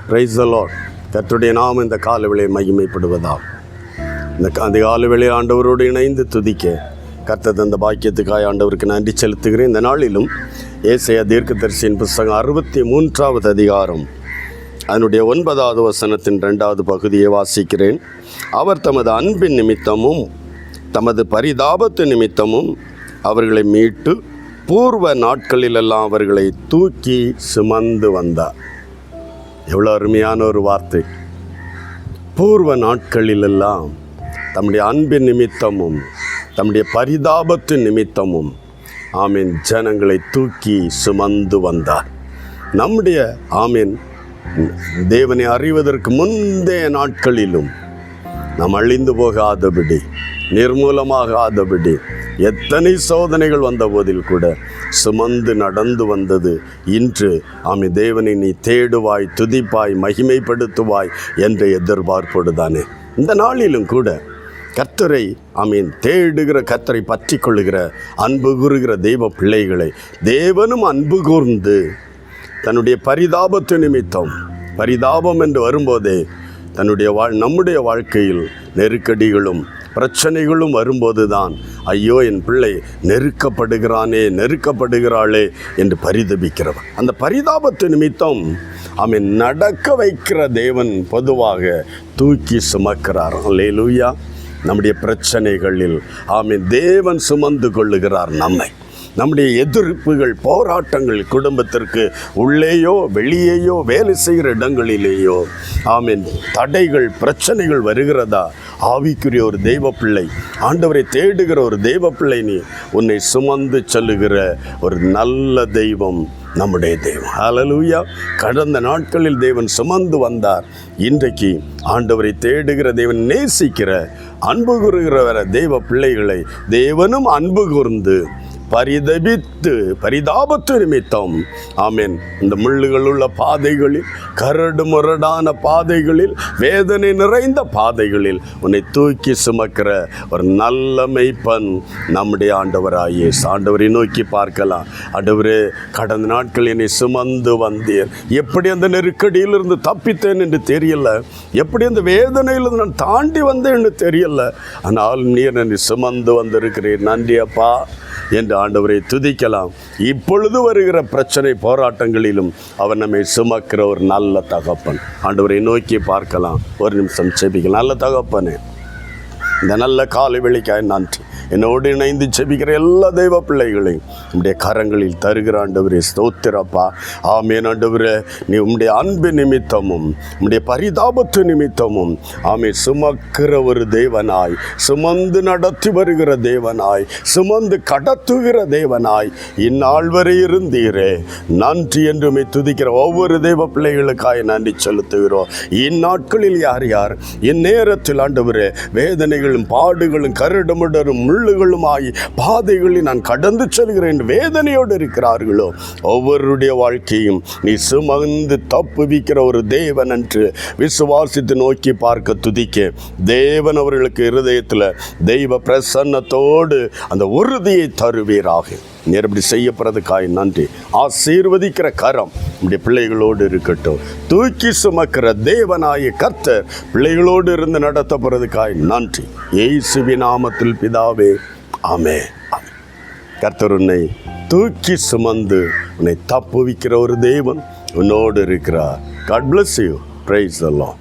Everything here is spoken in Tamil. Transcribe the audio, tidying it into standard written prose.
Praise the Lord. கர்த்தருடைய நாமம் இந்த காலவேளையில் மகிமைப்படுவதால் இந்த காலவேளையில் ஆண்டவரோடு இணைந்து துதிக்க கர்த்தர் தந்த பாக்கியத்துக்காய் ஆண்டவருக்கு நன்றி செலுத்துகிறேன். இந்த நாளிலும் ஏசாயா தீர்க்கதரிசியின் புஸ்தகம் 63வது அதிகாரம் அதனுடைய 9வது வசனத்தின் 2வது பகுதியை வாசிக்கிறேன். அவர் தமது அன்பின் நிமித்தமும் தமது பரிதாபத்து நிமித்தமும் அவர்களை மீட்டு பூர்வ நாட்களிலெல்லாம் அவர்களை தூக்கி சுமந்து வந்தார். எவ்வளோ அருமையான ஒரு வார்த்தை. பூர்வ நாட்களிலெல்லாம் தம்முடைய அன்பின் நிமித்தமும் தம்முடைய பரிதாபத்து நிமித்தமும் ஆமீன் ஜனங்களை தூக்கி சுமந்து வந்தார். நம்முடைய ஆமீன் தேவனை அறிவதற்கு முந்தைய நாட்களிலும் நாம் அழிந்து போகாதபடி, நிர்மூலமாகாதபடி எத்தனை சோதனைகள் வந்த போதில் கூட சுமந்து நடந்து வந்தது. இன்று ஆமீன் தேவனை நீ தேடுவாய், துதிப்பாய், மகிமைப்படுத்துவாய் என்ற எதிர்பார்ப்போடு தானே இந்த நாளிலும் கூட கர்த்தரை ஆமீன் தேடுகிற, கர்த்தரை பற்றி கொள்ளுகிற, அன்பு கூறுகிற தெய்வ பிள்ளைகளை தேவனும் அன்பு கூர்ந்து தன்னுடைய பரிதாபத்து நிமித்தம், பரிதாபம் என்று வரும்போதே தன்னுடைய நம்முடைய வாழ்க்கையில் நெருக்கடிகளும் பிரச்சனைகளும் வரும்போது தான் ஐயோ என் பிள்ளை நெருக்கப்படுகிறானே, நெருக்கப்படுகிறாளே என்று பரிதபிக்கிறவர். அந்த பரிதாபத்து நிமித்தம் ஆமீன் நடக்க வைக்கிற தேவன் பொதுவாக தூக்கி சுமக்கிறார். அல்லேலூயா. நம்முடைய பிரச்சனைகளில் ஆமீன் தேவன் சுமந்து கொள்ளுகிறார் நம்மை. நம்முடைய எதிர்ப்புகள், போராட்டங்கள் குடும்பத்திற்கு உள்ளேயோ வெளியேயோ வேலை செய்கிற இடங்களிலேயோ ஆமீன் தடைகள், பிரச்சனைகள் வருகிறதா, ஆவிக்குரிய ஒரு தெய்வ பிள்ளை, ஆண்டவரை தேடுகிற ஒரு தெய்வ பிள்ளை, நீ உன்னை சுமந்து செல்லுகிற ஒரு நல்ல தெய்வம் நம்முடைய தெய்வம். ஹல்லேலூயா. கடந்த நாட்களில் தேவன் சுமந்து வந்தார். இன்றைக்கு ஆண்டவரை தேடுகிற தேவன், நேசிக்கிற, அன்பு கூறுகிற தெய்வ பிள்ளைகளை தேவனும் அன்பு கூர்ந்து பரிதபித்து பரிதாபத்து நிமித்தம் ஆமீன் இந்த முள்ளுகள் உள்ள பாதைகளில், கரடு முரடான பாதைகளில், வேதனை நிறைந்த பாதைகளில் உன்னை தூக்கி சுமக்கிற ஒரு நல்ல மெய்ப்பன் நம்முடைய ஆண்டவராகிய இயேசு. ஆண்டவரை நோக்கி பார்க்கலாம். ஆண்டவரே, கடந்த நாட்கள் என்னை சுமந்து வந்தீர். எப்படி அந்த நெருக்கடியிலிருந்து தப்பித்தேன் என்று தெரியல, எப்படி அந்த வேதனையிலிருந்து நான் தாண்டி வந்தேன் என்று தெரியல, ஆனால் நீர் என்னை சுமந்து வந்திருக்கிறீர். நன்றி அப்பா என்று ஆண்டவரை துதிக்கலாம். இப்பொழுது வருகிற பிரச்சனை போராட்டங்களிலும் அவர் நம்மை சுமக்கிற ஒரு நல்ல தகப்பன். ஆண்டவரை நோக்கி பார்க்கலாம். ஒரு நிமிஷம் செபிக்கலாம். நல்ல தகப்பனே, இந்த நல்ல காலை வேளைக்காய் நன்றி. என்னோடு இணைந்து செபிக்கிற எல்லா தெய்வ பிள்ளைகளையும் உம்முடைய கரங்களில் தருகிற ஆண்டவரே ஸ்தோத்திரப்பா. ஆமேன் ஆண்டவரே, நீ உம்முடைய அன்பு நிமித்தமும் உம்முடைய பரிதாபத்து நிமித்தமும் ஆமே சுமக்கிற ஒரு தேவனாய், சுமந்து நடத்தி வருகிற தேவனாய், சுமந்து கடத்துகிற தேவனாய் இந்நாள் வரை இருந்தீரே. நன்றி என்றுமே துதிக்கிற ஒவ்வொரு தெய்வ பிள்ளைகளுக்காய் நன்றி செலுத்துகிறோம். இந்நாட்களில் யார் யார் இந்நேரத்தில் ஆண்டவரே வேதனைகளும் பாடுகளும் கரடுமுடரும் முள்ளுகளுமாகி பாதைகளில் நான் கடந்து செல்கிறேன் வேதனையோடு இருக்கிறார்களோ, ஒவ்வொருடைய வாழ்க்கையும் நீ சுமந்து தப்புவிக்கிற ஒரு தேவன் என்று விசுவாசித்து நோக்கி பார்க்க துதிக்க தேவன் அவர்களுக்கு இருதயத்தில் தெய்வ பிரசன்னத்தோடு அந்த உறுதியை தருவீராக. நேரப்படி செய்யப்படுறதுக்காய் நன்றி. ஆசீர்வதிக்கிற கரம் நம்முடைய பிள்ளைகளோடு இருக்கட்டும். தூக்கி சுமக்கிற தேவனாய கர்த்தர் பிள்ளைகளோடு இருந்து நடத்தப்படுறதுக்காய் நன்றி. இயேசுவின் நாமத்தில் பிதாவே, ஆமென். கர்த்தர் உன்னை தூக்கி சுமந்து உன்னை தப்புவிக்கிற ஒரு தேவன் உன்னோடு இருக்கிறார். God bless you. Praise the Lord.